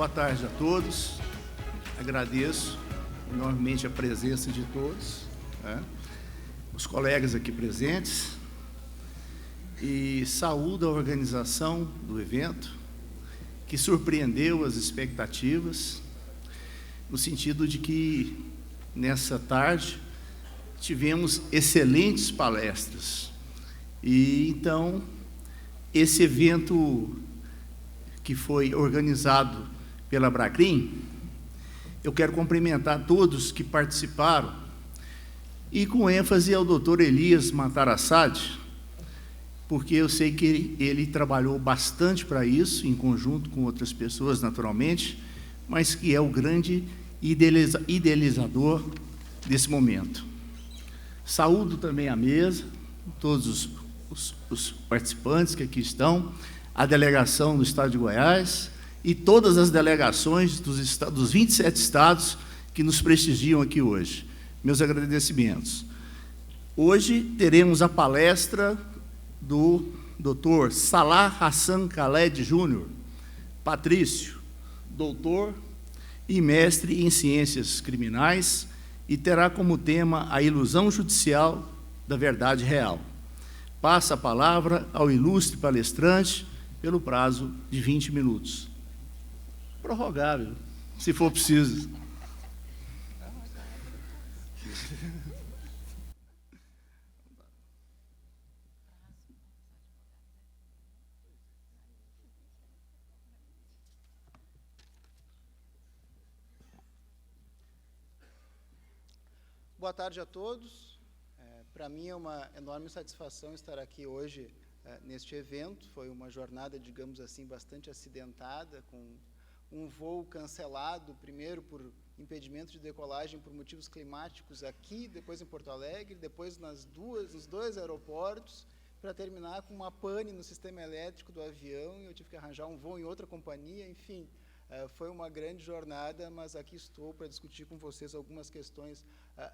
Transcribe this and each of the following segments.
Boa tarde a todos. Agradeço enormemente a presença de todos, os colegas aqui presentes, e saúdo a organização do evento, que surpreendeu as expectativas, no sentido de que, nessa tarde, tivemos excelentes palestras. E, então, esse evento que foi organizado pela Bracrim, eu quero cumprimentar todos que participaram, e com ênfase ao doutor Elias Matarassad, porque eu sei que ele trabalhou bastante para isso, em conjunto com outras pessoas, naturalmente, mas que é o grande idealizador desse momento. Saúdo também a mesa, todos os participantes que aqui estão, a delegação do Estado de Goiás e todas as delegações dos 27 estados que nos prestigiam aqui hoje. Meus agradecimentos. Hoje teremos a palestra do Dr. Salah Hassan Khaled Júnior, patrício, doutor e mestre em Ciências Criminais, e terá como tema a ilusão judicial da verdade real. Passa a palavra ao ilustre palestrante pelo prazo de 20 minutos. Prorrogável, se for preciso. Boa tarde a todos. Para mim é uma enorme satisfação estar aqui hoje neste evento. Foi uma jornada, digamos assim, bastante acidentada, com um voo cancelado, primeiro por impedimento de decolagem por motivos climáticos aqui, depois em Porto Alegre, depois nos dois aeroportos, para terminar com uma pane no sistema elétrico do avião, e eu tive que arranjar um voo em outra companhia, enfim. Foi uma grande jornada, mas aqui estou para discutir com vocês algumas questões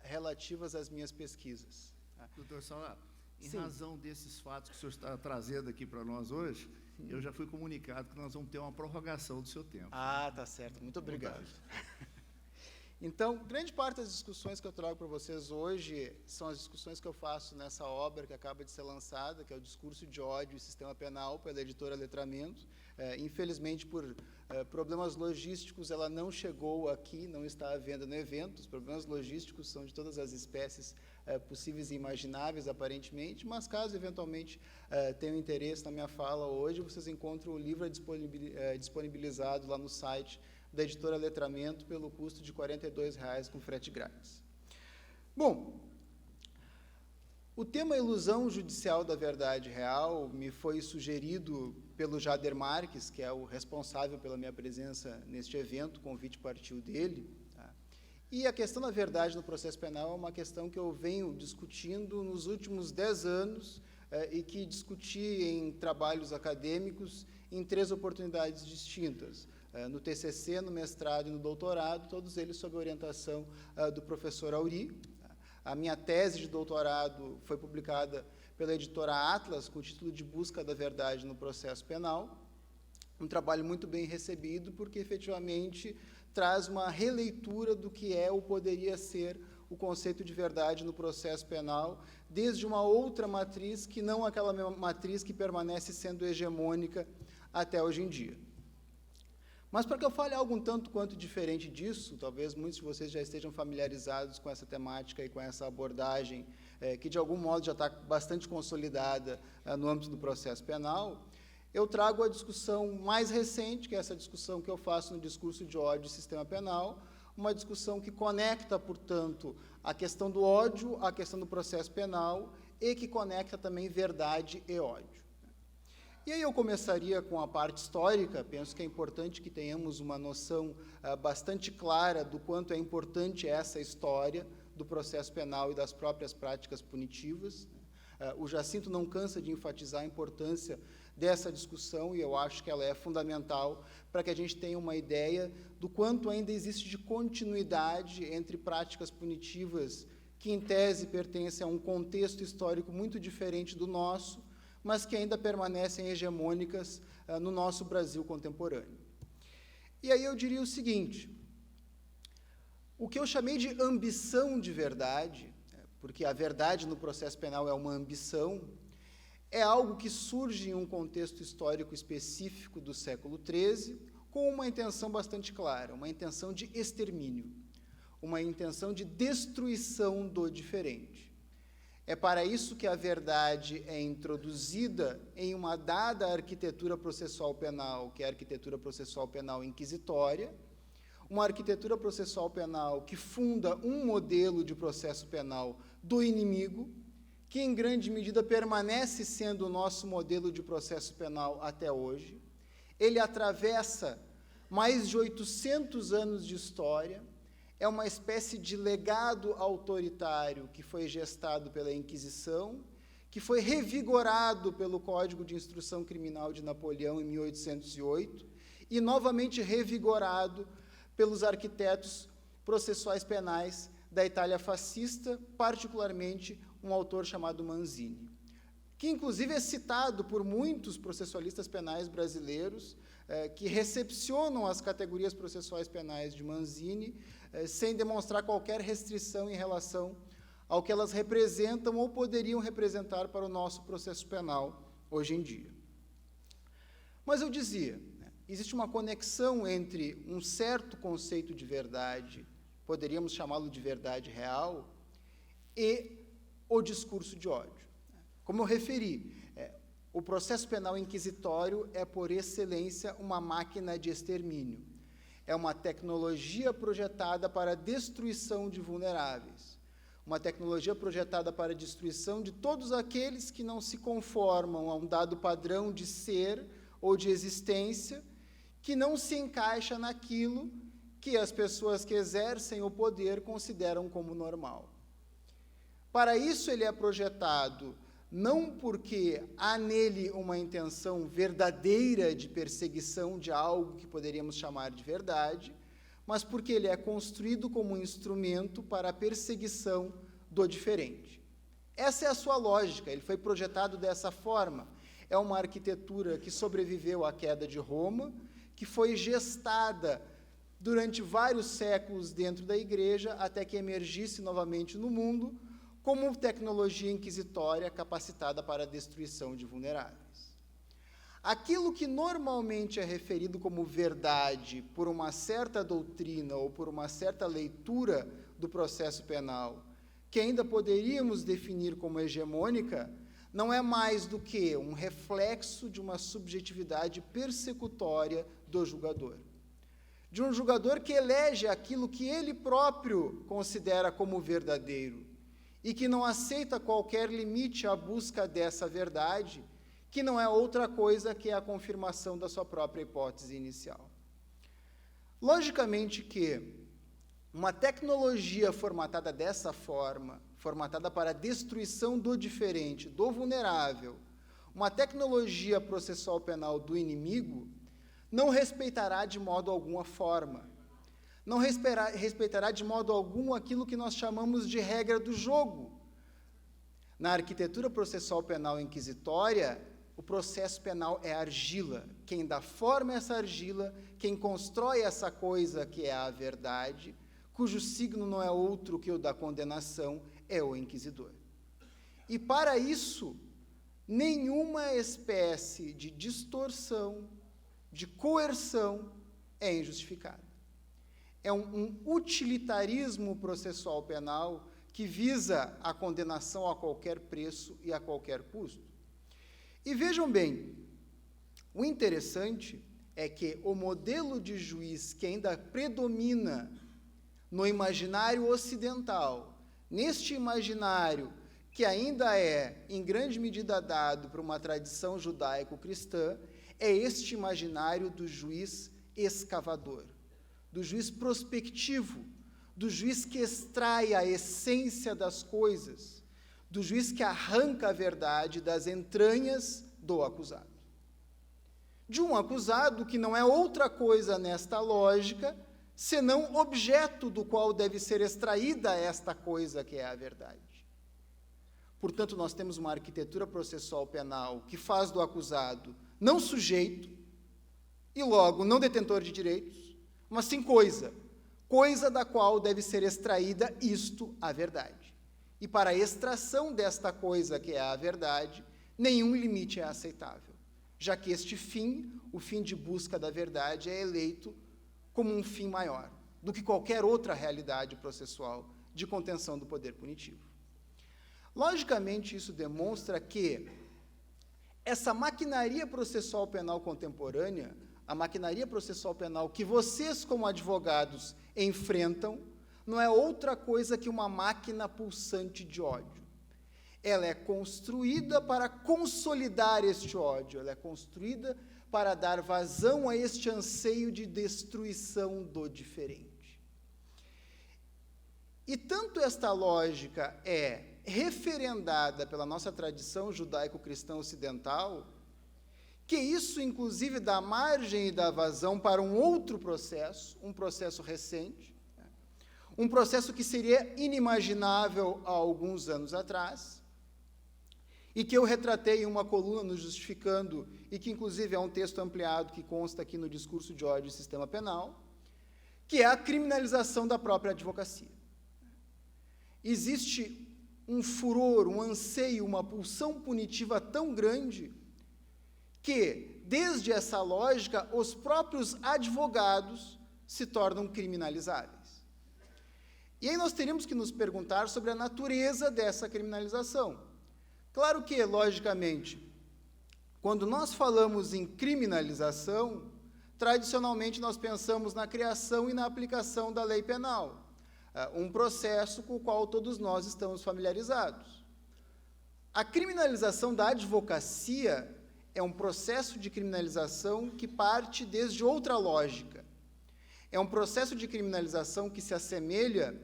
relativas às minhas pesquisas. Doutor Salah, em razão desses fatos que o senhor está trazendo aqui para nós hoje, eu já fui comunicado que nós vamos ter uma prorrogação do seu tempo. Ah, tá certo. Muito obrigado. Então, grande parte das discussões que eu trago para vocês hoje são as discussões que eu faço nessa obra que acaba de ser lançada, que é o Discurso de Ódio e Sistema Penal, pela editora Letramento. Infelizmente, por problemas logísticos, ela não chegou aqui, não está à venda no evento. Os problemas logísticos são de todas as espécies possíveis e imagináveis, aparentemente, mas caso eventualmente tenham interesse na minha fala hoje, vocês encontram o livro disponibilizado lá no site da editora Letramento pelo custo de R$ 42,00 com frete grátis. Bom, o tema ilusão judicial da verdade real me foi sugerido pelo Jader Marques, que é o responsável pela minha presença neste evento, o convite partiu dele. E a questão da verdade no processo penal é uma questão que eu venho discutindo nos últimos 10 anos e que discuti em trabalhos acadêmicos em 3 oportunidades distintas. No TCC, no mestrado e no doutorado, todos eles sob a orientação do professor Auri. A minha tese de doutorado foi publicada pela editora Atlas, com o título de Busca da Verdade no Processo Penal. Um trabalho muito bem recebido, porque, efetivamente, traz uma releitura do que é ou poderia ser o conceito de verdade no processo penal, desde uma outra matriz, que não aquela mesma matriz que permanece sendo hegemônica até hoje em dia. Mas, para que eu fale algo um tanto quanto diferente disso, talvez muitos de vocês já estejam familiarizados com essa temática e com essa abordagem, que, de algum modo, já está bastante consolidada no âmbito do processo penal, eu trago a discussão mais recente, que é essa discussão que eu faço no Discurso de Ódio e Sistema Penal, uma discussão que conecta, portanto, a questão do ódio à questão do processo penal e que conecta também verdade e ódio. E aí eu começaria com a parte histórica. Penso que é importante que tenhamos uma noção bastante clara do quanto é importante essa história do processo penal e das próprias práticas punitivas. O Jacinto não cansa de enfatizar a importância dessa discussão, e eu acho que ela é fundamental para que a gente tenha uma ideia do quanto ainda existe de continuidade entre práticas punitivas que, em tese, pertencem a um contexto histórico muito diferente do nosso, mas que ainda permanecem hegemônicas no nosso Brasil contemporâneo. E aí eu diria o seguinte: o que eu chamei de ambição de verdade, porque a verdade no processo penal é uma ambição, é algo que surge em um contexto histórico específico do século XIII, com uma intenção bastante clara, uma intenção de extermínio, uma intenção de destruição do diferente. É para isso que a verdade é introduzida em uma dada arquitetura processual penal, que é a arquitetura processual penal inquisitória, uma arquitetura processual penal que funda um modelo de processo penal do inimigo, que em grande medida permanece sendo o nosso modelo de processo penal até hoje. Ele atravessa mais de 800 anos de história, é uma espécie de legado autoritário que foi gestado pela Inquisição, que foi revigorado pelo Código de Instrução Criminal de Napoleão em 1808 e novamente revigorado pelos arquitetos processuais penais da Itália fascista, particularmente um autor chamado Manzini, que inclusive é citado por muitos processualistas penais brasileiros, que recepcionam as categorias processuais penais de Manzini, sem demonstrar qualquer restrição em relação ao que elas representam ou poderiam representar para o nosso processo penal hoje em dia. Mas eu dizia, existe uma conexão entre um certo conceito de verdade, poderíamos chamá-lo de verdade real, e o discurso de ódio. Como eu referi, o processo penal inquisitório é, por excelência, uma máquina de extermínio. É uma tecnologia projetada para a destruição de vulneráveis, uma tecnologia projetada para a destruição de todos aqueles que não se conformam a um dado padrão de ser ou de existência, que não se encaixa naquilo que as pessoas que exercem o poder consideram como normal. Para isso ele é projetado não porque há nele uma intenção verdadeira de perseguição de algo que poderíamos chamar de verdade, mas porque ele é construído como um instrumento para a perseguição do diferente. Essa é a sua lógica, ele foi projetado dessa forma. É uma arquitetura que sobreviveu à queda de Roma, que foi gestada durante vários séculos dentro da Igreja, até que emergisse novamente no mundo, como tecnologia inquisitória capacitada para a destruição de vulneráveis. Aquilo que normalmente é referido como verdade por uma certa doutrina ou por uma certa leitura do processo penal, que ainda poderíamos definir como hegemônica, não é mais do que um reflexo de uma subjetividade persecutória do julgador. De um julgador que elege aquilo que ele próprio considera como verdadeiro, e que não aceita qualquer limite à busca dessa verdade, que não é outra coisa que a confirmação da sua própria hipótese inicial. Logicamente que uma tecnologia formatada dessa forma, formatada para a destruição do diferente, do vulnerável, uma tecnologia processual penal do inimigo, não respeitará de modo algum a forma, não respeitará de modo algum aquilo que nós chamamos de regra do jogo. Na arquitetura processual penal inquisitória, o processo penal é argila. Quem dá forma a essa argila, quem constrói essa coisa que é a verdade, cujo signo não é outro que o da condenação, é o inquisidor. E para isso, nenhuma espécie de distorção, de coerção é injustificada. É um utilitarismo processual penal que visa a condenação a qualquer preço e a qualquer custo. E vejam bem, o interessante é que o modelo de juiz que ainda predomina no imaginário ocidental, neste imaginário que ainda é, em grande medida, dado por uma tradição judaico-cristã, é este imaginário do juiz escavador, do juiz prospectivo, do juiz que extrai a essência das coisas, do juiz que arranca a verdade das entranhas do acusado. De um acusado que não é outra coisa nesta lógica, senão objeto do qual deve ser extraída esta coisa que é a verdade. Portanto, nós temos uma arquitetura processual penal que faz do acusado não sujeito e, logo, não detentor de direitos, mas sim coisa, coisa da qual deve ser extraída isto, a verdade. E para a extração desta coisa que é a verdade, nenhum limite é aceitável, já que este fim, o fim de busca da verdade, é eleito como um fim maior do que qualquer outra realidade processual de contenção do poder punitivo. Logicamente, isso demonstra que essa maquinaria processual penal contemporânea, a maquinaria processual penal que vocês, como advogados, enfrentam, não é outra coisa que uma máquina pulsante de ódio. Ela é construída para consolidar este ódio, ela é construída para dar vazão a este anseio de destruição do diferente. E tanto esta lógica é referendada pela nossa tradição judaico-cristã ocidental, que isso, inclusive, dá margem e dá vazão para um outro processo, um processo recente, um processo que seria inimaginável há alguns anos atrás, e que eu retratei em uma coluna no Justificando, e que, inclusive, é um texto ampliado que consta aqui no Discurso de Ódio e Sistema Penal, que é a criminalização da própria advocacia. Existe um furor, um anseio, uma pulsão punitiva tão grande que, desde essa lógica, os próprios advogados se tornam criminalizáveis. E aí nós teríamos que nos perguntar sobre a natureza dessa criminalização. Claro que, logicamente, quando nós falamos em criminalização, tradicionalmente nós pensamos na criação e na aplicação da lei penal, um processo com o qual todos nós estamos familiarizados. A criminalização da advocacia é um processo de criminalização que parte desde outra lógica. É um processo de criminalização que se assemelha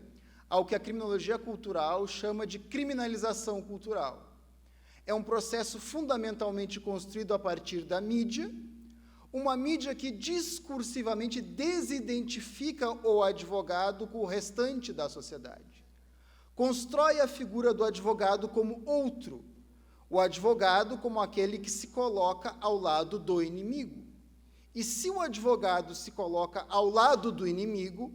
ao que a criminologia cultural chama de criminalização cultural. É um processo fundamentalmente construído a partir da mídia, uma mídia que discursivamente desidentifica o advogado com o restante da sociedade. Constrói a figura do advogado como outro, o advogado como aquele que se coloca ao lado do inimigo. E se o advogado se coloca ao lado do inimigo,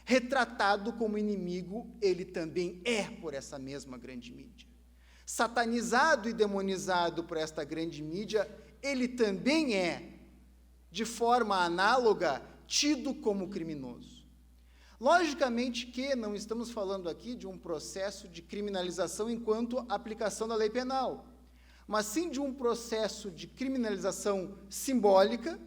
retratado como inimigo, ele também é por essa mesma grande mídia. Satanizado e demonizado por esta grande mídia, ele também é, de forma análoga, tido como criminoso. Logicamente que não estamos falando aqui de um processo de criminalização enquanto aplicação da lei penal, mas sim de um processo de criminalização simbólica,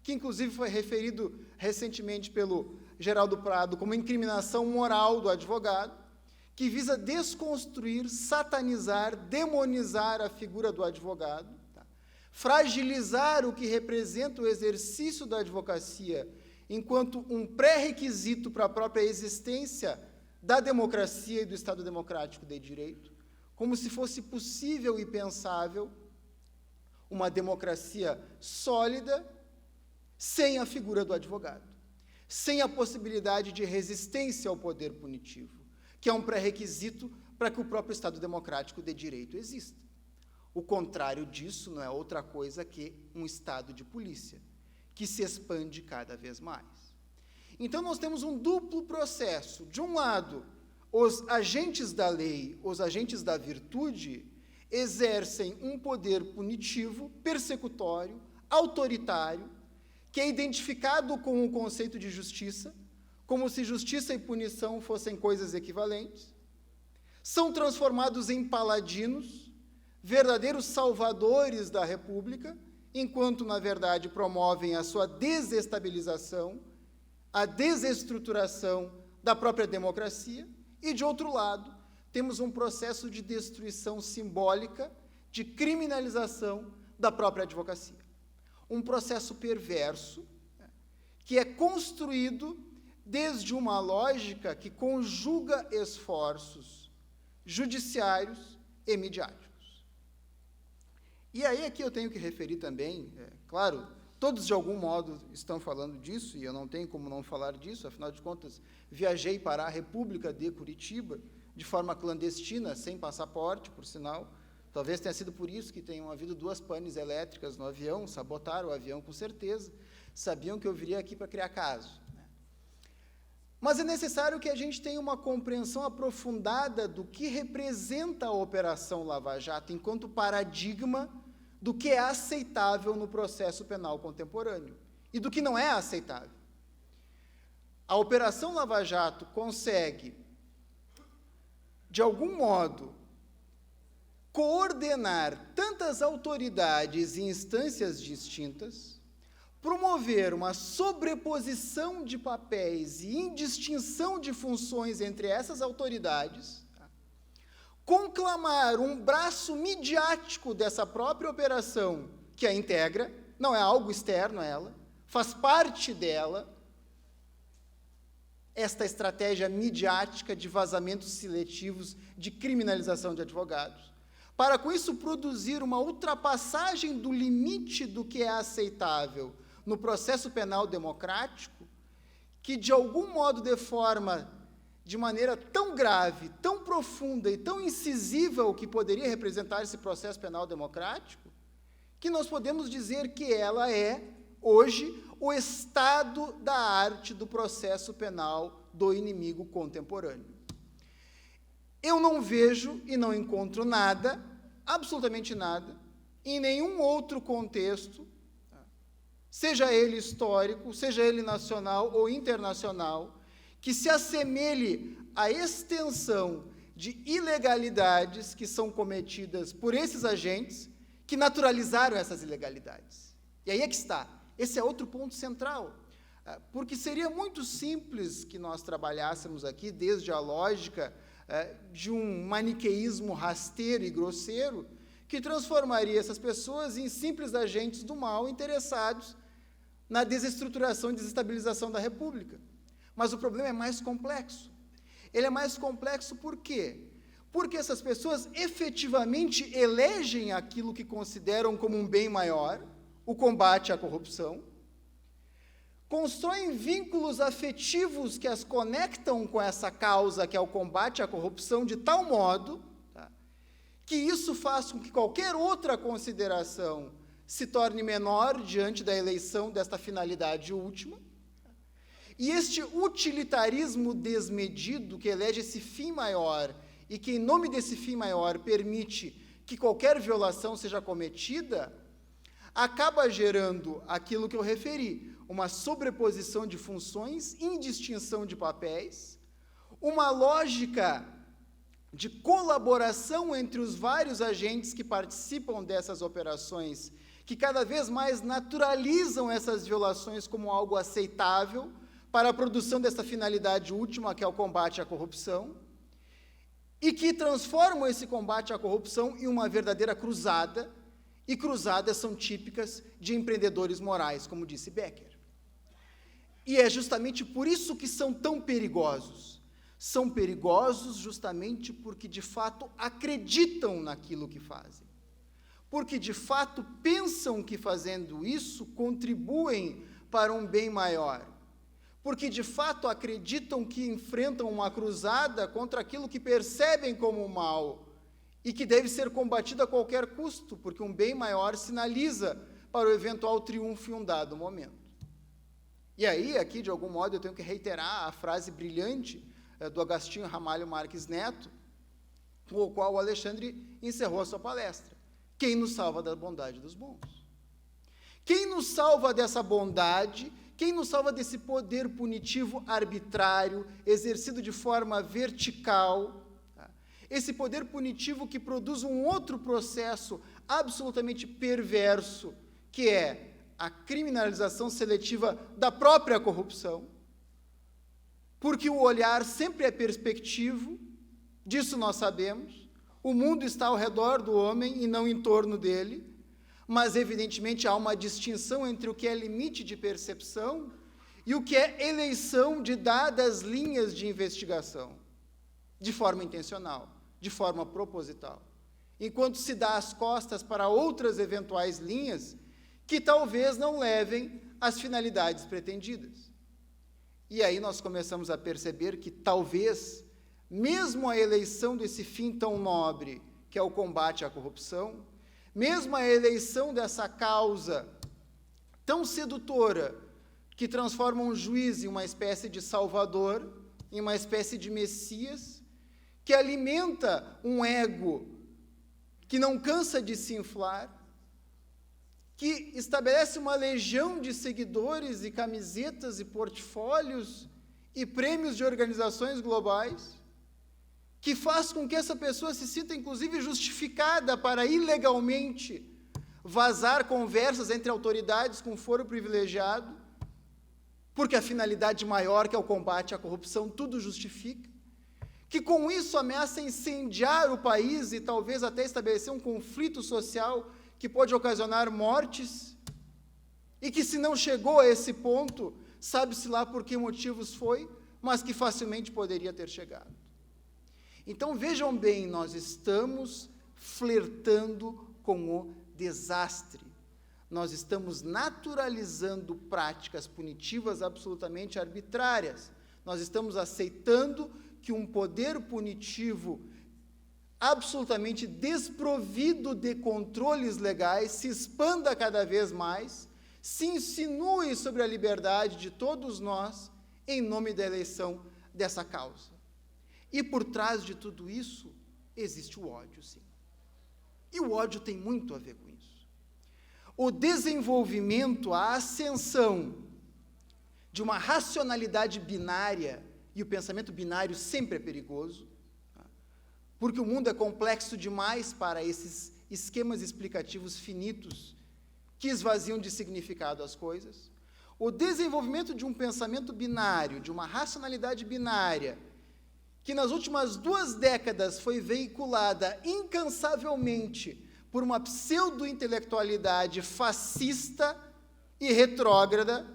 que inclusive foi referido recentemente pelo Geraldo Prado como incriminação moral do advogado, que visa desconstruir, satanizar, demonizar a figura do advogado, fragilizar o que representa o exercício da advocacia enquanto um pré-requisito para a própria existência da democracia e do Estado democrático de direito, como se fosse possível e pensável uma democracia sólida sem a figura do advogado, sem a possibilidade de resistência ao poder punitivo, que é um pré-requisito para que o próprio Estado democrático de direito exista. O contrário disso não é outra coisa que um estado de polícia, que se expande cada vez mais. Então, nós temos um duplo processo. De um lado, os agentes da lei, os agentes da virtude, exercem um poder punitivo, persecutório, autoritário, que é identificado com o conceito de justiça, como se justiça e punição fossem coisas equivalentes. São transformados em paladinos, verdadeiros salvadores da República, enquanto, na verdade, promovem a sua desestabilização, a desestruturação da própria democracia, e, de outro lado, temos um processo de destruição simbólica, de criminalização da própria advocacia. Um processo perverso, que é construído desde uma lógica que conjuga esforços judiciários e midiáticos. E aí aqui eu tenho que referir também, claro, todos de algum modo estão falando disso, e eu não tenho como não falar disso, afinal de contas, viajei para a República de Curitiba, de forma clandestina, sem passaporte, por sinal. Talvez tenha sido por isso que tenham havido 2 panes elétricas no avião, sabotaram o avião com certeza, sabiam que eu viria aqui para criar caso, né? Mas é necessário que a gente tenha uma compreensão aprofundada do que representa a Operação Lava Jato enquanto paradigma do que é aceitável no processo penal contemporâneo e do que não é aceitável. A Operação Lava Jato consegue, de algum modo, coordenar tantas autoridades e instâncias distintas, promover uma sobreposição de papéis e indistinção de funções entre essas autoridades, conclamar um braço midiático dessa própria operação que a integra, não é algo externo a ela, faz parte dela, esta estratégia midiática de vazamentos seletivos, de criminalização de advogados, para com isso produzir uma ultrapassagem do limite do que é aceitável no processo penal democrático, que de algum modo deforma de maneira tão grave, tão profunda e tão incisiva o que poderia representar esse processo penal democrático, que nós podemos dizer que ela é, hoje, o estado da arte do processo penal do inimigo contemporâneo. Eu não vejo e não encontro nada, absolutamente nada, em nenhum outro contexto, seja ele histórico, seja ele nacional ou internacional, que se assemelhe à extensão de ilegalidades que são cometidas por esses agentes que naturalizaram essas ilegalidades. E aí é que está. Esse é outro ponto central, porque seria muito simples que nós trabalhássemos aqui desde a lógica de um maniqueísmo rasteiro e grosseiro que transformaria essas pessoas em simples agentes do mal interessados na desestruturação e desestabilização da República. Mas o problema é mais complexo. Ele é mais complexo por quê? Porque essas pessoas efetivamente elegem aquilo que consideram como um bem maior, o combate à corrupção, constroem vínculos afetivos que as conectam com essa causa, que é o combate à corrupção, de tal modo que isso faz com que qualquer outra consideração se torne menor diante da eleição desta finalidade última. E este utilitarismo desmedido, que elege esse fim maior e que, em nome desse fim maior, permite que qualquer violação seja cometida, acaba gerando aquilo que eu referi, uma sobreposição de funções, indistinção de papéis, uma lógica de colaboração entre os vários agentes que participam dessas operações, que cada vez mais naturalizam essas violações como algo aceitável para a produção dessa finalidade última, que é o combate à corrupção, e que transformam esse combate à corrupção em uma verdadeira cruzada, e cruzadas são típicas de empreendedores morais, como disse Becker. E é justamente por isso que são tão perigosos. São perigosos justamente porque, de fato, acreditam naquilo que fazem. Porque, de fato, pensam que, fazendo isso, contribuem para um bem maior. Porque, de fato, acreditam que enfrentam uma cruzada contra aquilo que percebem como mal e que deve ser combatido a qualquer custo, porque um bem maior sinaliza para o eventual triunfo em um dado momento. E aí, aqui, de algum modo, eu tenho que reiterar a frase brilhante do Agostinho Ramalho Marques Neto, com o qual o Alexandre encerrou a sua palestra. Quem nos salva da bondade dos bons? Quem nos salva dessa bondade? Quem nos salva desse poder punitivo arbitrário, exercido de forma vertical? Esse poder punitivo que produz um outro processo absolutamente perverso, que é a criminalização seletiva da própria corrupção, porque o olhar sempre é perspectivo, disso nós sabemos, o mundo está ao redor do homem e não em torno dele, mas, evidentemente, há uma distinção entre o que é limite de percepção e o que é eleição de dadas linhas de investigação, de forma intencional, de forma proposital, enquanto se dá as costas para outras eventuais linhas que talvez não levem às finalidades pretendidas. E aí nós começamos a perceber que talvez, mesmo a eleição desse fim tão nobre, que é o combate à corrupção, mesmo a eleição dessa causa tão sedutora, que transforma um juiz em uma espécie de salvador, em uma espécie de Messias, que alimenta um ego que não cansa de se inflar, que estabelece uma legião de seguidores e camisetas e portfólios e prêmios de organizações globais, que faz com que essa pessoa se sinta, inclusive, justificada para ilegalmente vazar conversas entre autoridades com foro privilegiado, porque a finalidade maior, que é o combate à corrupção, tudo justifica, que com isso ameaça incendiar o país e talvez até estabelecer um conflito social que pode ocasionar mortes, e que se não chegou a esse ponto, sabe-se lá por que motivos foi, mas que facilmente poderia ter chegado. Então, vejam bem, nós estamos flertando com o desastre. Nós estamos naturalizando práticas punitivas absolutamente arbitrárias. Nós estamos aceitando que um poder punitivo absolutamente desprovido de controles legais se expanda cada vez mais, se insinue sobre a liberdade de todos nós, em nome da eleição dessa causa. E por trás de tudo isso, existe o ódio, sim. E o ódio tem muito a ver com isso. O desenvolvimento, a ascensão de uma racionalidade binária, e o pensamento binário sempre é perigoso, porque o mundo é complexo demais para esses esquemas explicativos finitos que esvaziam de significado as coisas. O desenvolvimento de um pensamento binário, de uma racionalidade binária, que nas últimas 2 décadas foi veiculada incansavelmente por uma pseudo-intelectualidade fascista e retrógrada,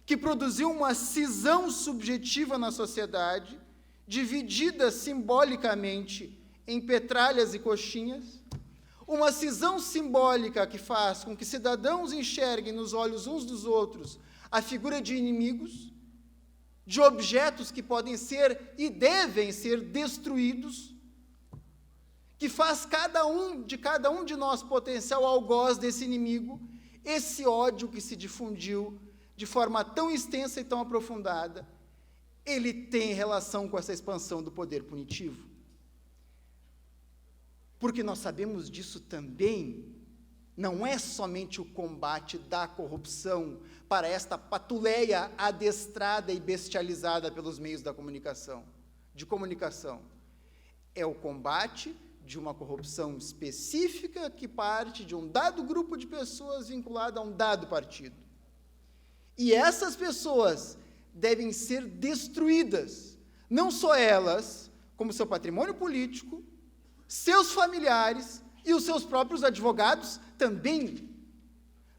que produziu uma cisão subjetiva na sociedade, dividida simbolicamente em petralhas e coxinhas, uma cisão simbólica que faz com que cidadãos enxerguem nos olhos uns dos outros a figura de inimigos, de objetos que podem ser e devem ser destruídos, que faz cada um de nós potencial algoz desse inimigo, esse ódio que se difundiu de forma tão extensa e tão aprofundada, ele tem relação com essa expansão do poder punitivo. Porque nós sabemos disso também, não é somente o combate da corrupção para esta patuleia adestrada e bestializada pelos meios de comunicação. É o combate de uma corrupção específica que parte de um dado grupo de pessoas vinculado a um dado partido. E essas pessoas devem ser destruídas, não só elas, como seu patrimônio político, seus familiares e os seus próprios advogados também.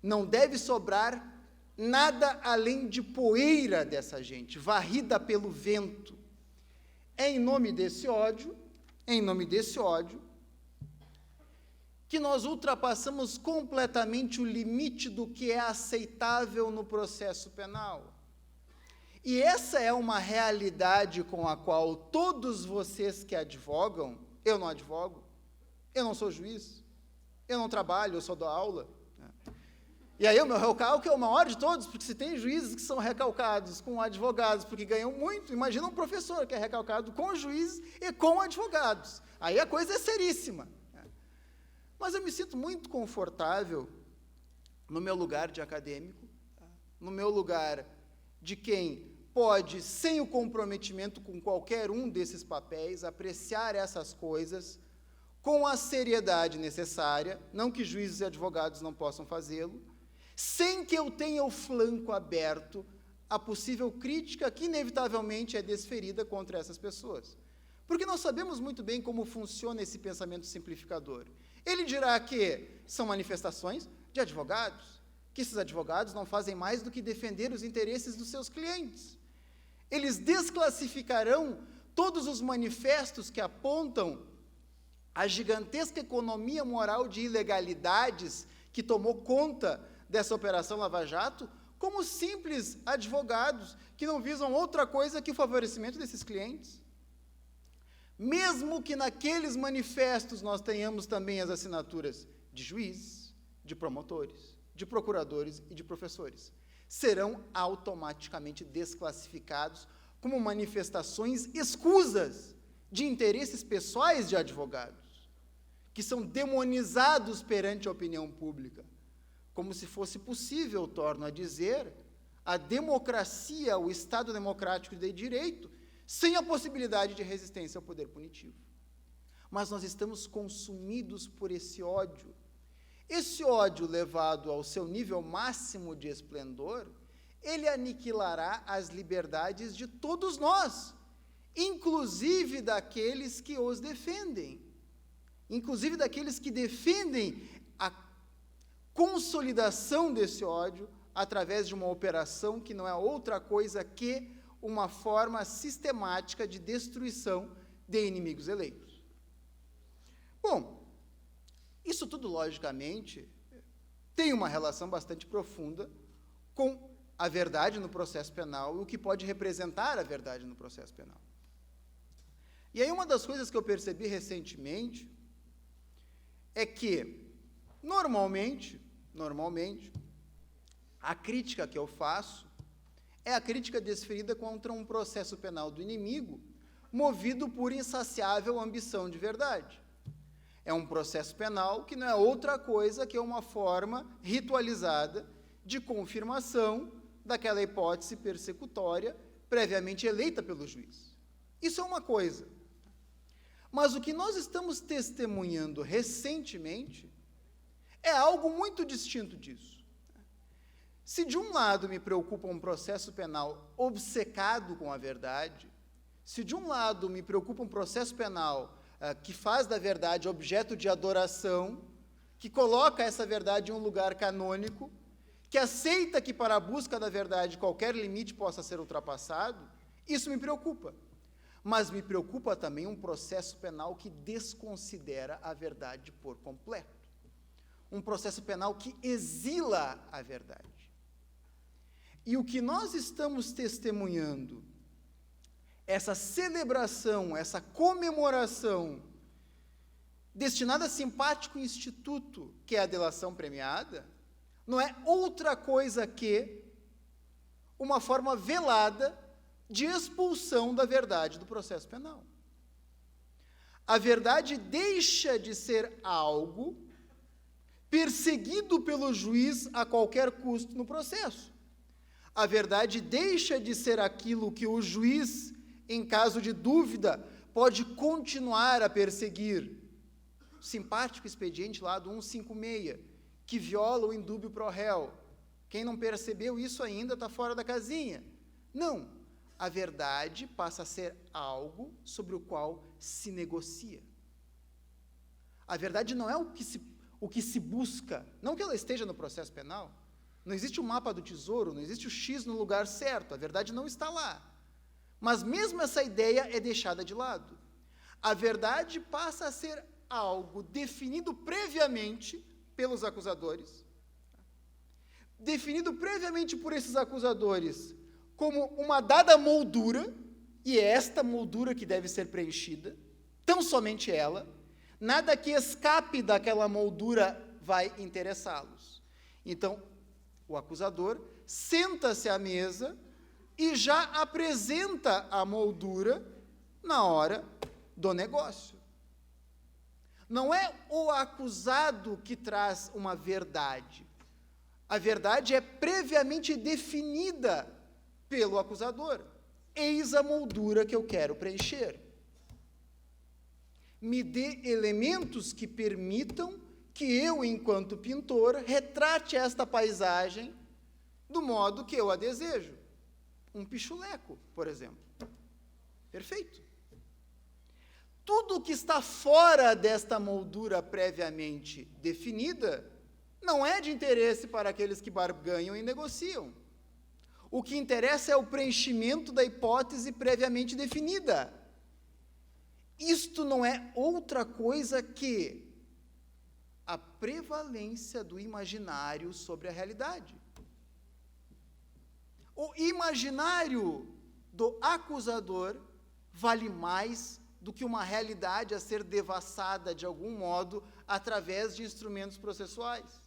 Não deve sobrar nada além de poeira dessa gente, varrida pelo vento. É em nome desse ódio, que nós ultrapassamos completamente o limite do que é aceitável no processo penal. E essa é uma realidade com a qual todos vocês que advogam, eu não advogo, eu não sou juiz, eu não trabalho, eu só dou aula. E aí o meu recalque é o maior de todos, porque se tem juízes que são recalcados com advogados porque ganham muito, imagina um professor que é recalcado com juízes e com advogados. Aí a coisa é seríssima. Mas eu me sinto muito confortável no meu lugar de acadêmico, no meu lugar de quem pode, sem o comprometimento com qualquer um desses papéis, apreciar essas coisas com a seriedade necessária, não que juízes e advogados não possam fazê-lo, sem que eu tenha o flanco aberto à possível crítica que inevitavelmente é desferida contra essas pessoas. Porque nós sabemos muito bem como funciona esse pensamento simplificador. Ele dirá que são manifestações de advogados, que esses advogados não fazem mais do que defender os interesses dos seus clientes. Eles desclassificarão todos os manifestos que apontam a gigantesca economia moral de ilegalidades que tomou conta dessa Operação Lava Jato como simples advogados que não visam outra coisa que o favorecimento desses clientes. Mesmo que naqueles manifestos nós tenhamos também as assinaturas de juízes, de promotores, de procuradores e de professores, serão automaticamente desclassificados como manifestações escusas de interesses pessoais de advogados, que são demonizados perante a opinião pública, como se fosse possível, torno a dizer, a democracia, o Estado democrático de direito, sem a possibilidade de resistência ao poder punitivo. Mas nós estamos consumidos por esse ódio. Esse ódio, levado ao seu nível máximo de esplendor, ele aniquilará as liberdades de todos nós, inclusive daqueles que os defendem, inclusive daqueles que defendem a consolidação desse ódio através de uma operação que não é outra coisa que uma forma sistemática de destruição de inimigos eleitos. Bom, isso tudo, logicamente, tem uma relação bastante profunda com a verdade no processo penal e o que pode representar a verdade no processo penal. E aí uma das coisas que eu percebi recentemente é que, normalmente, a crítica que eu faço é a crítica desferida contra um processo penal do inimigo, movido por insaciável ambição de verdade. É um processo penal que não é outra coisa que uma forma ritualizada de confirmação daquela hipótese persecutória previamente eleita pelo juiz. Isso é uma coisa. Mas o que nós estamos testemunhando recentemente é algo muito distinto disso. Se de um lado me preocupa um processo penal obcecado com a verdade, se de um lado me preocupa um processo penal que faz da verdade objeto de adoração, que coloca essa verdade em um lugar canônico, que aceita que para a busca da verdade qualquer limite possa ser ultrapassado, isso me preocupa. Mas me preocupa também um processo penal que desconsidera a verdade por completo. Um processo penal que exila a verdade. E o que nós estamos testemunhando, essa celebração, essa comemoração, destinada a simpático instituto, que é a delação premiada, não é outra coisa que uma forma velada de expulsão da verdade do processo penal. A verdade deixa de ser algo perseguido pelo juiz a qualquer custo no processo. A verdade deixa de ser aquilo que o juiz, em caso de dúvida, pode continuar a perseguir. O simpático expediente lá do 156, que viola o indúbio pro réu. Quem não percebeu isso ainda está fora da casinha. Não. A verdade passa a ser algo sobre o qual se negocia. A verdade não é o que se busca, não que ela esteja no processo penal. Não existe o mapa do tesouro, não existe o X no lugar certo, a verdade não está lá. Mas mesmo essa ideia é deixada de lado. A verdade passa a ser algo definido previamente pelos acusadores, definido previamente por esses acusadores como uma dada moldura, e é esta moldura que deve ser preenchida, tão somente ela, nada que escape daquela moldura vai interessá-los. Então, o acusador senta-se à mesa e já apresenta a moldura na hora do negócio. Não é o acusado que traz uma verdade. A verdade é previamente definida pelo acusador. Eis a moldura que eu quero preencher. Me dê elementos que permitam que eu, enquanto pintor, retrate esta paisagem do modo que eu a desejo. Um pichuleco, por exemplo. Perfeito. Tudo que está fora desta moldura previamente definida não é de interesse para aqueles que barganham e negociam. O que interessa é o preenchimento da hipótese previamente definida. Isto não é outra coisa que a prevalência do imaginário sobre a realidade. O imaginário do acusador vale mais do que uma realidade a ser devassada de algum modo através de instrumentos processuais.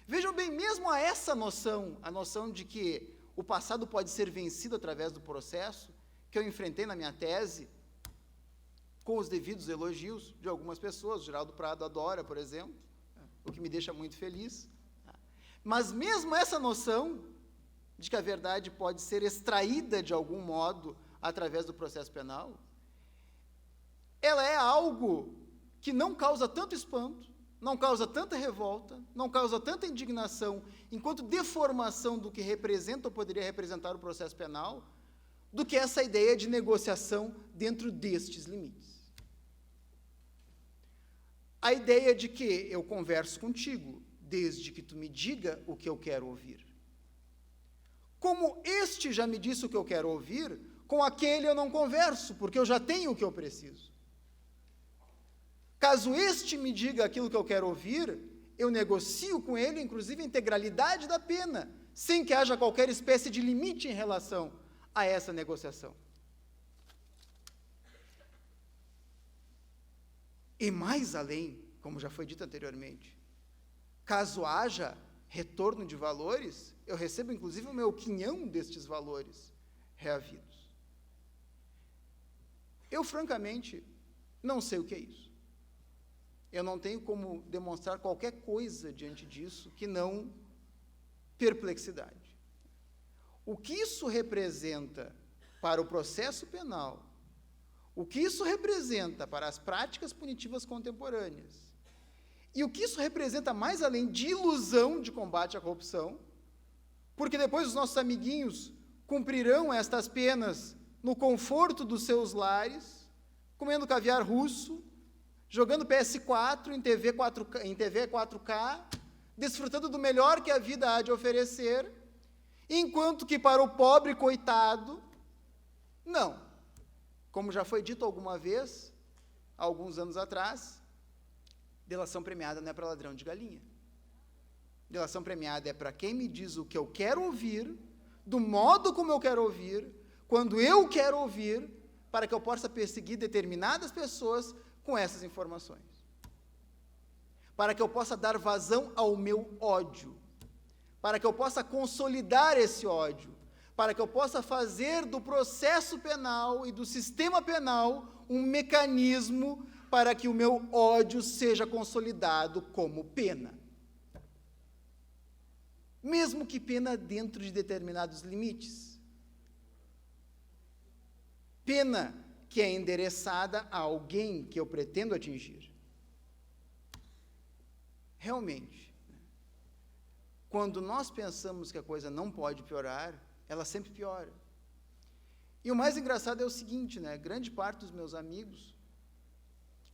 Vejam bem, mesmo a essa noção, a noção de que o passado pode ser vencido através do processo, que eu enfrentei na minha tese, com os devidos elogios de algumas pessoas, o Geraldo Prado adora, por exemplo, o que me deixa muito feliz. Mas mesmo essa noção de que a verdade pode ser extraída de algum modo através do processo penal, ela é algo que não causa tanto espanto, não causa tanta revolta, não causa tanta indignação, enquanto deformação do que representa ou poderia representar o processo penal, do que essa ideia de negociação dentro destes limites. A ideia de que eu converso contigo, desde que tu me diga o que eu quero ouvir. Como este já me disse o que eu quero ouvir, com aquele eu não converso, porque eu já tenho o que eu preciso. Caso este me diga aquilo que eu quero ouvir, eu negocio com ele, inclusive, a integralidade da pena, sem que haja qualquer espécie de limite em relação a essa negociação. E mais além, como já foi dito anteriormente, caso haja retorno de valores, eu recebo, inclusive, o meu quinhão destes valores reavidos. Eu, francamente, não sei o que é isso. Eu não tenho como demonstrar qualquer coisa diante disso que não perplexidade. O que isso representa para o processo penal, o que isso representa para as práticas punitivas contemporâneas, e o que isso representa mais além de ilusão de combate à corrupção, porque depois os nossos amiguinhos cumprirão estas penas no conforto dos seus lares, comendo caviar russo, jogando PS4 em TV 4K, desfrutando do melhor que a vida há de oferecer, enquanto que para o pobre coitado, não. Como já foi dito alguma vez, há alguns anos atrás, delação premiada não é para ladrão de galinha. Delação premiada é para quem me diz o que eu quero ouvir, do modo como eu quero ouvir, quando eu quero ouvir, para que eu possa perseguir determinadas pessoas com essas informações. Para que eu possa dar vazão ao meu ódio. Para que eu possa consolidar esse ódio. Para que eu possa fazer do processo penal e do sistema penal um mecanismo para que o meu ódio seja consolidado como pena. Mesmo que pena dentro de determinados limites. Pena que é endereçada a alguém que eu pretendo atingir. Realmente, quando nós pensamos que a coisa não pode piorar, ela sempre piora. E o mais engraçado é o seguinte, grande parte dos meus amigos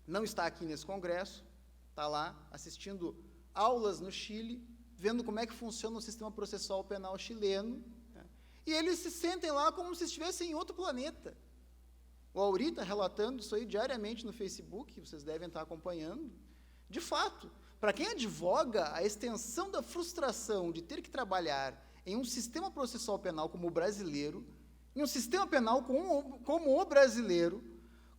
não está aqui nesse congresso, está lá assistindo aulas no Chile, vendo como é que funciona o sistema processual penal chileno, e eles se sentem lá como se estivessem em outro planeta. O Auri está relatando isso aí diariamente no Facebook, vocês devem estar acompanhando. De fato, para quem advoga a extensão da frustração de ter que trabalhar em um sistema processual penal como o brasileiro, em um sistema penal como o brasileiro,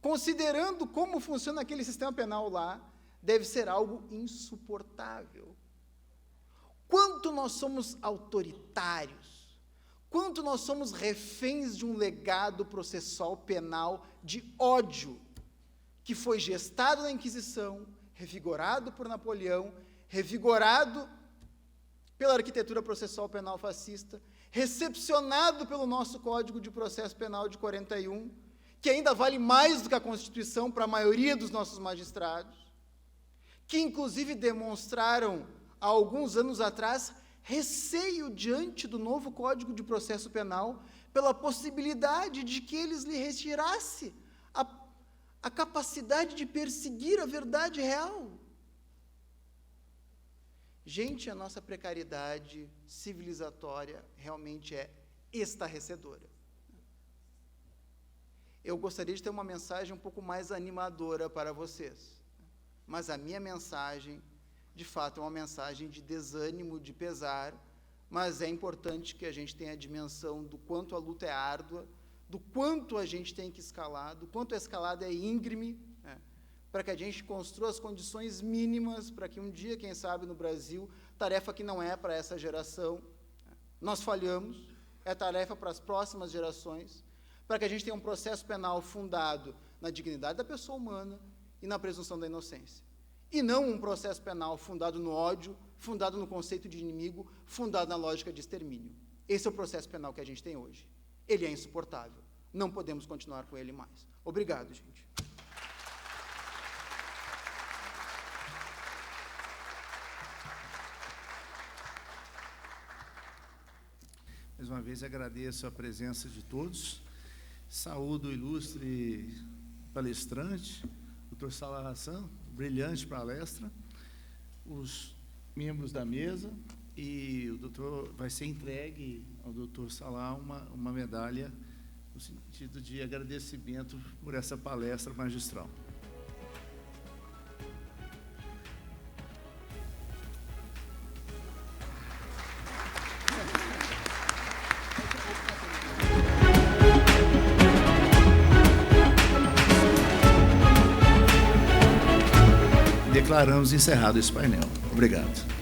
considerando como funciona aquele sistema penal lá, deve ser algo insuportável. Quanto nós somos autoritários, quanto nós somos reféns de um legado processual penal de ódio, que foi gestado na Inquisição, revigorado por Napoleão, revigorado pela arquitetura processual penal fascista, recepcionado pelo nosso Código de Processo Penal de 41, que ainda vale mais do que a Constituição para a maioria dos nossos magistrados, que inclusive demonstraram, há alguns anos atrás, receio diante do novo Código de Processo Penal, pela possibilidade de que eles lhe retirasse a capacidade de perseguir a verdade real. Gente, a nossa precariedade civilizatória realmente é estarrecedora. Eu gostaria de ter uma mensagem um pouco mais animadora para vocês, mas a minha mensagem, de fato, é uma mensagem de desânimo, de pesar, mas é importante que a gente tenha a dimensão do quanto a luta é árdua, do quanto a gente tem que escalar, do quanto a escalada é íngreme, para que a gente construa as condições mínimas para que um dia, quem sabe, no Brasil, tarefa que não é para essa geração, nós falhamos, é tarefa para as próximas gerações, para que a gente tenha um processo penal fundado na dignidade da pessoa humana e na presunção da inocência. E não um processo penal fundado no ódio, fundado no conceito de inimigo, fundado na lógica de extermínio. Esse é o processo penal que a gente tem hoje. Ele é insuportável. Não podemos continuar com ele mais. Obrigado, gente. Mais uma vez agradeço a presença de todos. Saúdo o ilustre palestrante, Dr. Salah Hassan, brilhante palestra, os membros da mesa, e o doutor vai ser entregue ao Dr. Salah uma medalha no sentido de agradecimento por essa palestra magistral. Declaramos encerrado esse painel. Obrigado.